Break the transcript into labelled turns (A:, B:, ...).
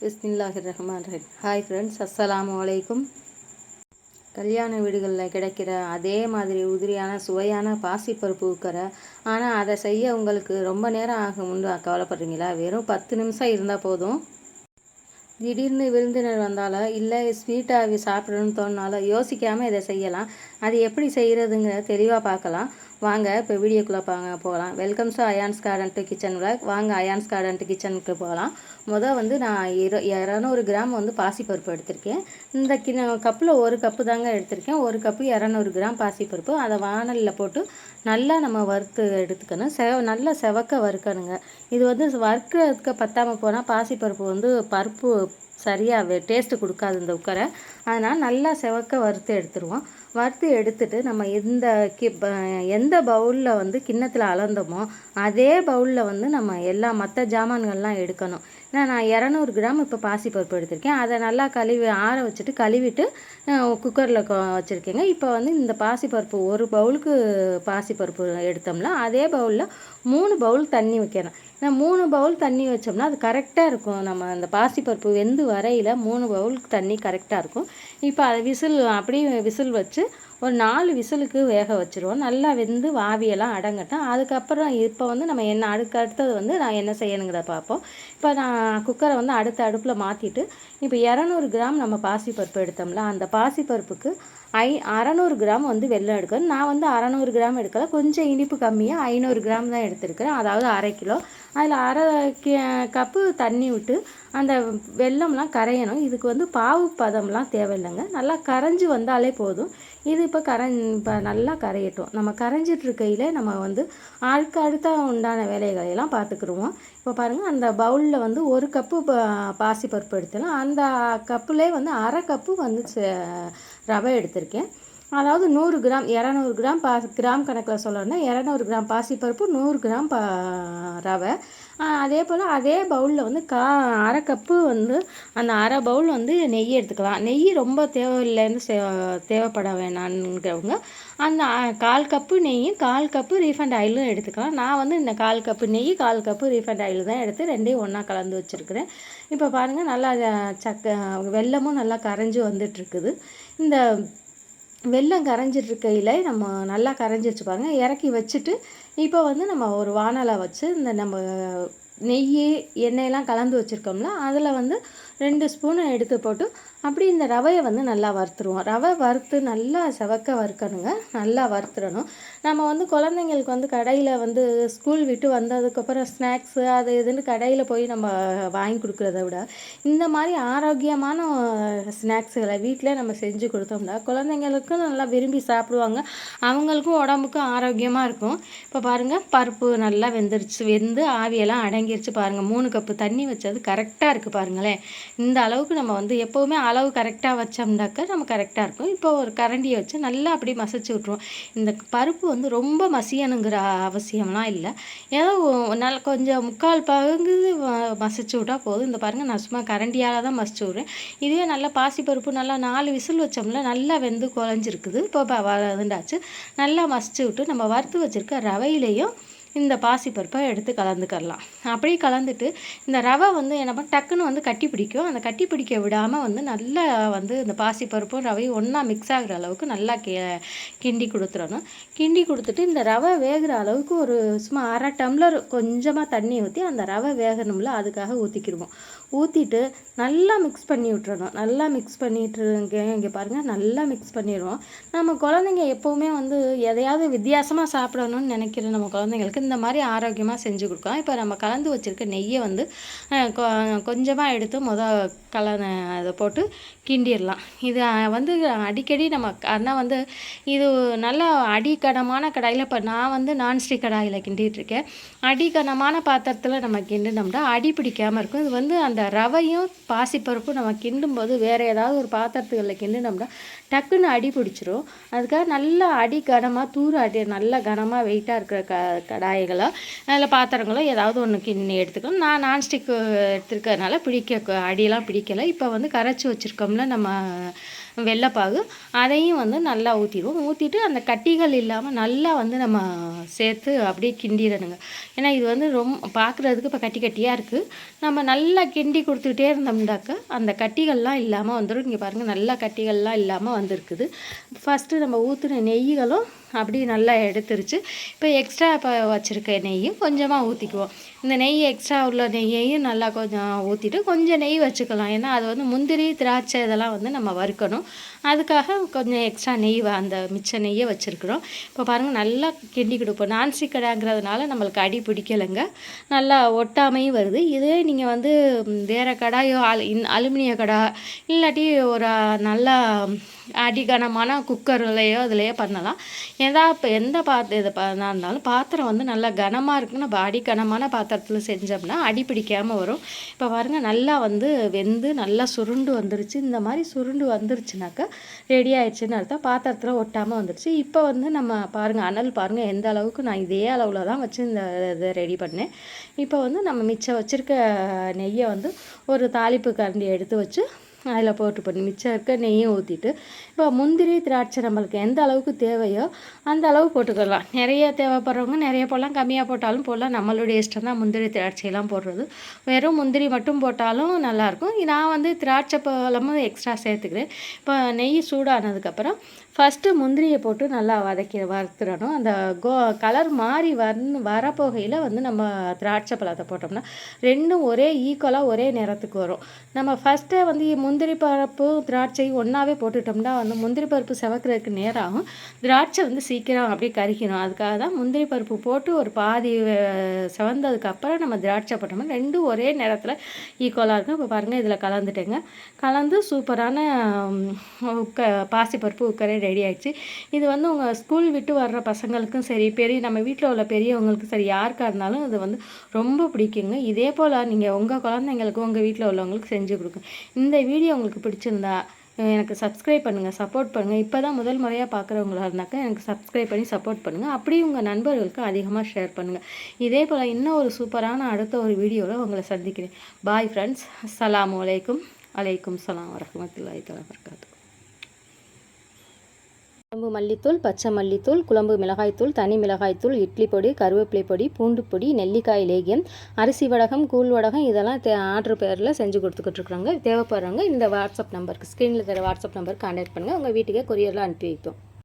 A: பிஸ்மில்லாஹிர் Rahman Rahim. Hi friends, அஸ்ஸலாமு அலைக்கும். கல்யாண வீடுகளில் கிடைக்கிற அதே மாதிரி உதிரியான சுவையான பாசிப்பருப்பு உக்கரை, ஆனால் அதை செய்ய உங்களுக்கு ரொம்ப நேரம் ஆகும்னு கவலைப்படுறீங்களா? வெறும் 10 நிமிஷம் இருந்தால் போதும். திடீர்னு விருந்தினர் வந்தாலோ இல்லை ஸ்வீட்டாக சாப்பிடணும்னு தோணுனாலும் யோசிக்காமல் இதை செய்யலாம். அது எப்படி செய்கிறதுங்கிறத தெளிவாக பார்க்கலாம். வாங்க இப்போ வீடியோக்குள்ளே போகலாம். Welcome to ions garden to kitchen vlog. வாங்க அயான்ஸ் கார்டன் டு கிச்சனுக்கு போகலாம். நான் 200 கிராம் பாசிப்பருப்பு எடுத்திருக்கேன். இந்த கப்பில் ஒரு கப்பு தாங்க எடுத்திருக்கேன். ஒரு கப்பு 200 கிராம் பாசிப்பருப்பு. அதை வானலில் போட்டு நல்லா நம்ம வறுத்து எடுத்துக்கணும். நல்லா செவக்க வறுக்கணுங்க. இது வறுக்கிறதுக்கு பத்தாமல் போனால் பாசிப்பருப்பு பருப்பு சரியாக டேஸ்ட்டு கொடுக்காது இந்த உக்கரை. அதனால் நல்லா செவக்க வறுத்து எடுத்துருவோம். வறுத்து எடுத்துட்டு நம்ம எந்த பவுலில் கிண்ணத்தில் அளந்தோமோ அதே பவுலில் நம்ம எல்லா மற்ற ஜாமான்கள்லாம் எடுக்கணும். ஏன்னா நான் 200 கிராம் இப்போ பாசிப்பருப்பு எடுத்திருக்கேன். அதை நல்லா ஆற வச்சுட்டு கழுவிட்டு குக்கரில் வச்சுருக்கேங்க. இப்போ இந்த பாசிப்பருப்பு ஒரு பவுலுக்கு பாசிப்பருப்பு எடுத்தோம்னா அதே பவுலில் 3 பவுல் தண்ணி வைக்கணும். ஏன்னா 3 பவுல் தண்ணி வச்சோம்னா அது கரெக்டாக இருக்கும். நம்ம அந்த பாசிப்பருப்பு வெந்து வரையில் 3 பவுலுக்கு தண்ணி கரெக்டாக இருக்கும். இப்போ அதை விசில் வச்சு ஒரு 4 விசிலுக்கு வேக வச்சுருவோம். நல்லா வெந்து வாவியெல்லாம் அடங்கட்டும். அதுக்கப்புறம் இப்போ நம்ம அடுத்தது நான் என்ன செய்யணுங்கிறத பார்ப்போம். இப்போ நான் குக்கரை அடுப்பில் மாற்றிட்டு இப்போ 200 கிராம் நம்ம பாசிப்பருப்பு எடுத்தோம்ல, அந்த பாசிப்பருப்புக்கு 600 கிராம் வெல்லம் எடுக்கணும். நான் 600 கிராம் எடுக்கல, கொஞ்சம் இனிப்பு கம்மியாக 500 கிராம் தான் எடுத்துருக்கிறேன். அதாவது அரை கிலோ. அதில் அரை கப்பு தண்ணி விட்டு அந்த வெல்லம்லாம் கரையணும். இதுக்கு பாவு பதம்லாம் தேவையில்லைங்க. நல்லா கரைஞ்சி வந்தாலே போதும். இது இப்போ நல்லா கரையட்டும். நம்ம கரைஞ்சிட்டு இருக்கையில் நம்ம அடுத்த உண்டான வேலைகளையெல்லாம் பார்த்துக்குருவோம். இப்போ பாருங்கள், அந்த பவுலில் ஒரு கப்பு பாசிப்பருப்பு எடுத்துலாம். அந்த கப்புலே அரை கப்பு ரவை எடுத்திருக்கேன். அதாவது 100 கிராம் 200 கிராம் கிராம் கணக்கில் சொல்லணும்னா 200 கிராம் பாசிப்பருப்பு, 100 கிராம் ரவை. அதே போல் அதே பவுலில் அரை கப்பு அந்த அரை பவுல் நெய் எடுத்துக்கலாம். நெய் ரொம்ப தேவையில்லைன்னு தேவைப்பட வேணாங்கிறவங்க அந்த 1/4 கப்பு நெய்யும் 1/4 கப்பு ரீஃபண்ட் ஆயிலும் எடுத்துக்கலாம். நான் இந்த 1/4 கப்பு நெய் 1/4 கப்பு ரீஃபண்ட் ஆயில் தான் எடுத்து ரெண்டையும் ஒன்றா கலந்து வச்சுருக்கிறேன். இப்போ பாருங்கள், நல்லா வெல்லமும் நல்லா கரைஞ்சி வந்துட்டுருக்குது. இந்த வெல்லம் கரைஞ்சிட்ருக்கையில் நம்ம நல்லா கரைஞ்சிருச்சு பாருங்கள். இறக்கி வச்சுட்டு இப்போ நம்ம ஒரு வானலை வச்சு நம்ம நெய் எண்ணெயெல்லாம் கலந்து வச்சுருக்கோம்ல, அதில் 2 ஸ்பூனை எடுத்து போட்டு அப்படி இந்த ரவையை நல்லா வறுத்துருவோம். ரவை வறுத்து நல்லா செவக்க வறுக்கணுங்க. நல்லா வறுத்துடணும். நம்ம குழந்தைங்களுக்கு கடையில் ஸ்கூல் விட்டு வந்ததுக்கப்புறம் ஸ்நாக்ஸு அது இதுன்னு கடையில் போய் நம்ம வாங்கி கொடுக்குறத விட இந்த மாதிரி ஆரோக்கியமான ஸ்நாக்ஸுகளை வீட்டில் நம்ம செஞ்சு கொடுத்தோம்னா குழந்தைங்களுக்கும் நல்லா விரும்பி சாப்பிடுவாங்க. அவங்களுக்கும் உடம்புக்கும் ஆரோக்கியமாக இருக்கும். இப்போ பாருங்கள், பருப்பு நல்லா வெந்து ஆவியெல்லாம் அடங்கிருச்சு பாருங்கள். 3 கப்பு தண்ணி வச்சது கரெக்டாக இருக்குது பாருங்களேன். இந்த அளவுக்கு நம்ம எப்போவுமே அளவு கரெக்டாக வச்சோம்னாக்கா நம்ம கரெக்டாக இருக்கும். இப்போ ஒரு கரண்டியை வச்சு நல்லா அப்படி மசிச்சு விட்ருவோம். இந்த பருப்பு ரொம்ப மசியணுங்கிற அவசியம்லாம் இல்லை. ஏதோ நல்லா கொஞ்சம் 3/4 பங்கு மசிச்சு விட்டால் போதும். இந்த பாருங்கள், நான் சும்மா கரண்டியால் தான் மசிச்சு விட்றேன். இதுவே நல்லா பாசிப்பருப்பு நல்லா 4 விசில் வச்சோம்ல, நல்லா வெந்து குழஞ்சிருக்குது. இப்போ வதண்டாச்சு. நல்லா மசிச்சு விட்டு நம்ம வறுத்து வச்சுருக்க ரவையிலையும் இந்த பாசிப்பருப்பை எடுத்து கலந்துக்கலாம். அப்படியே கலந்துட்டு இந்த ரவை என்ன பண்ண டக்குன்னு கட்டி பிடிக்கும். அந்த கட்டி பிடிக்க விடாமல் நல்லா இந்த பாசிப்பருப்பும் ரவையும் ஒன்றா மிக்ஸ் ஆகிற அளவுக்கு நல்லா கிண்டி கொடுத்துடணும். கிண்டி கொடுத்துட்டு இந்த ரவை வேகிற அளவுக்கு ஒரு சும்மா அரை டம்ளர் கொஞ்சமாக தண்ணி ஊற்றி அந்த ரவை வேகணும்ல, அதுக்காக ஊற்றிக்கிடுவோம். ஊற்றிட்டு நல்லா மிக்ஸ் பண்ணி விட்டுறணும். நல்லா மிக்ஸ் பண்ணிட்டுருங்க. இங்கே பாருங்கள், நல்லா மிக்ஸ் பண்ணிடுவோம். நம்ம குழந்தைங்க எப்போவுமே எதையாவது வித்தியாசமாக சாப்பிடணும்னு நினைக்கிற நம்ம குழந்தைங்களுக்கு இந்த மாதிரி ஆரோக்கியமாக செஞ்சு கொடுக்கலாம். இப்போ நம்ம கலந்து வச்சுருக்க நெய்யை கொஞ்சமாக எடுத்து அதை போட்டு கிண்டிடலாம். இது அடிக்கடி நம்ம ஆனால் இது நல்லா அடிக்கனமான கடாயில், இப்போ நான் நான்ஸ்டிக் கடாயில் கிண்டிகிட்ருக்கேன். அடிக்கனமான பாத்திரத்தில் நம்ம கிண்டினோம்னா அடி பிடிக்காமல் இருக்கும். இது அந்த ரவையும் பாசிப்பருப்பும் நம்ம கிண்டும்போது வேறு ஏதாவது ஒரு பாத்திரத்துகளில் கிண்டினோம்னா டக்குன்னு அடி பிடிச்சிரும். அதுக்காக நல்லா அடி கனமாக நல்லா கனமாக வெயிட்டாக இருக்கிற கடாய்களோ அதில் பாத்திரங்களோ ஏதாவது ஒன்று கிண்டி எடுத்துக்கணும். நான் நான்ஸ்டிக் எடுத்துருக்கிறதுனால அடியெல்லாம் பிடிக்கலை. இப்போ கரைச்சி வச்சுருக்கோம்ல நம்ம வெள்ளைப்பாகு, அதையும் வந்து நல்லா ஊற்றிடுவோம். ஊற்றிட்டு அந்த கட்டிகள் இல்லாமல் நல்லா வந்து நம்ம சேர்த்து அப்படியே கிண்டிடணுங்க. ஏன்னா இது வந்து ரொம்ப பார்க்குறதுக்கு இப்போ கட்டி கட்டியாக இருக்குது. நம்ம நல்லா கிண்டி கொடுத்துக்கிட்டே இருந்தோம்னாக்கா அந்த கட்டிகள்லாம் இல்லாமல் வந்துடும். இங்கே பாருங்கள், நல்லா கட்டிகள்லாம் இல்லாமல் வந்திருக்குது. ஃபஸ்ட்டு நம்ம ஊற்றின நெய்களும் அப்படி நல்லா எடுத்துருச்சு. இப்போ எக்ஸ்ட்ரா இப்போ வச்சுருக்க நெய்யும் கொஞ்சமாக ஊற்றிக்குவோம். இந்த நெய் எக்ஸ்ட்ரா உள்ள நெய்யையும் நல்லா கொஞ்சம் ஊற்றிட்டு கொஞ்சம் நெய் வச்சுக்கலாம். ஏன்னா அது வந்து முந்திரி திராட்சை இதெல்லாம் வந்து நம்ம வறுக்கணும். அதுக்காக கொஞ்சம் எக்ஸ்ட்ரா நெய் அந்த மிச்ச நெய்யை வச்சுருக்குறோம். இப்போ பாருங்கள், நல்லா கிண்டி கொடுப்போம். நான்ஸ்டிக் கடாய்ங்கிறதுனால நம்மளுக்கு அடி பிடிக்கலைங்க, நல்லா ஒட்டாமையும் வருது. இதே நீங்கள் வந்து வேறு கடாயோ அலுமினிய கடாய் இல்லாட்டி ஒரு நல்லா அடிகனமான குக்கர்லையோ அதுலேயோ பண்ணலாம். இப்போ எந்த இது இருந்தாலும் பாத்திரம் வந்து நல்லா கனமாக இருக்குன்னு நம்ம அடிக்கனமான பாத்திரத்தில் செஞ்சோம்னா அடி பிடிக்காமல் வரும். இப்போ பாருங்கள், நல்லா வந்து வெந்து நல்லா சுருண்டு வந்துருச்சு. இந்த மாதிரி சுருண்டு வந்துருச்சுனாக்கா ரெடி ஆயிடுச்சுன்னு அர்த்தம். பாத்திரத்தில் ஒட்டாமல் வந்துருச்சு. இப்போ வந்து நம்ம பாருங்கள், அனல் பாருங்கள் எந்த அளவுக்கு நான் இதே அளவில் தான் வச்சு இந்த இதை ரெடி பண்ணேன். இப்போ வந்து நம்ம மிச்சம் வச்சுருக்க நெய்யை வந்து ஒரு தாளிப்பு கரண்டி எடுத்து வச்சு அதில் போட்டு பண்ணி மிச்சம் இருக்க நெய்யும் ஊற்றிட்டு, இப்போ முந்திரி திராட்சை நம்மளுக்கு எந்த அளவுக்கு தேவையோ அந்த அளவு போட்டுக்கலாம். நிறைய தேவைப்படுறவங்க நிறைய போடலாம், கம்மியாக போட்டாலும் போடலாம். நம்மளுடைய இஷ்டம் தான் முந்திரி திராட்சையெல்லாம் போடுறது. வெறும் முந்திரி மட்டும் போட்டாலும் நல்லாயிருக்கும். நான் வந்து திராட்சை பழமும் எக்ஸ்ட்ரா சேர்த்துக்கிறேன். இப்போ நெய் சூடானதுக்கப்புறம் ஃபஸ்ட்டு முந்திரியை போட்டு நல்லா வறுத்துடணும். அந்த கலர் மாறி வரப்போகையில் வந்து நம்ம திராட்சை பழத்தை போட்டோம்னா ரெண்டும் ஒரே ஈக்குவலாக ஒரே நிறத்துக்கு வரும். நம்ம ஃபஸ்ட்டே வந்து முந்திரி பருப்பு திராட்சை ஒன்றாவே போட்டுட்டோம்னா வந்து முந்திரி பருப்பு செவக்கிறதுக்கு நேரம் ஆகும், திராட்சை வந்து சீக்கிரம் அப்படியே கறிக்கணும். அதுக்காக தான் முந்திரி பருப்பு போட்டு ஒரு பாதி செவந்ததுக்கப்புறம் நம்ம திராட்சை போட்டோம்னா ரெண்டும் ஒரே நேரத்தில் ஈக்குவலாக இருக்கும். இப்போ பாருங்கள், இதில் கலந்துட்டேங்க. கலந்து சூப்பரான பாசிப்பருப்பு உக்கரை ரெடி ஆகிடுச்சு. இது வந்து உங்கள் ஸ்கூல் விட்டு வர்ற பசங்களுக்கும் சரி, நம்ம வீட்டில் உள்ள பெரியவங்களுக்கும் சரி, யாருக்காக இருந்தாலும் இது வந்து ரொம்ப பிடிக்குங்க. இதே போல் நீங்கள் உங்கள் குழந்தைங்களுக்கு உங்கள் வீட்டில் உள்ளவங்களுக்கு செஞ்சு கொடுங்க. இந்த வீடியோ உங்களுக்கு பிடிச்சிருந்தா எனக்கு சப்ஸ்கிரைப் பண்ணுங்கள், சப்போர்ட் பண்ணுங்கள். இப்போ தான் முதல் முறையாக பார்க்குறவங்களா இருந்தாக்கா எனக்கு சப்ஸ்கிரைப் பண்ணி சப்போர்ட் பண்ணுங்கள். அப்படியே உங்கள் நண்பர்களுக்கு அதிகமாக ஷேர் பண்ணுங்கள். இதே போல் இன்னும் ஒரு சூப்பரான அடுத்த ஒரு வீடியோவில் உங்களை சந்திக்கிறேன். Bye friends. அஸ்ஸலாமு அலைக்கும். அலைக்கும் சலாம் வரஹ்மத்துல்லாஹி தஆலா வபரகாத்துஹு. குழம்பு மல்லித்தூள், பச்சை மல்லித்தூள், குழம்பு மிளகாய்த்தூள், தனி மிளகாய்த்தூள், இட்லி பொடி, கருவேப்பிலை பொடி, பூண்டு பொடி, நெல்லிக்காய் லேகியம், அரிசி வடகம், கூழ் வடகம் இதெல்லாம் ஆர்டர் பேரில் செஞ்சு கொடுத்துக்கிட்டுருக்குறாங்க. தேவைப்படுறவங்க இந்த வாட்ஸ்அப் நம்பருக்கு, ஸ்க்ரீனில் தர வாட்ஸ்அப் நம்பருக்கு கான்டாக்ட் பண்ணுங்கள். உங்கள் வீட்டுக்கே கொரியரில் அனுப்பி வைப்போம்.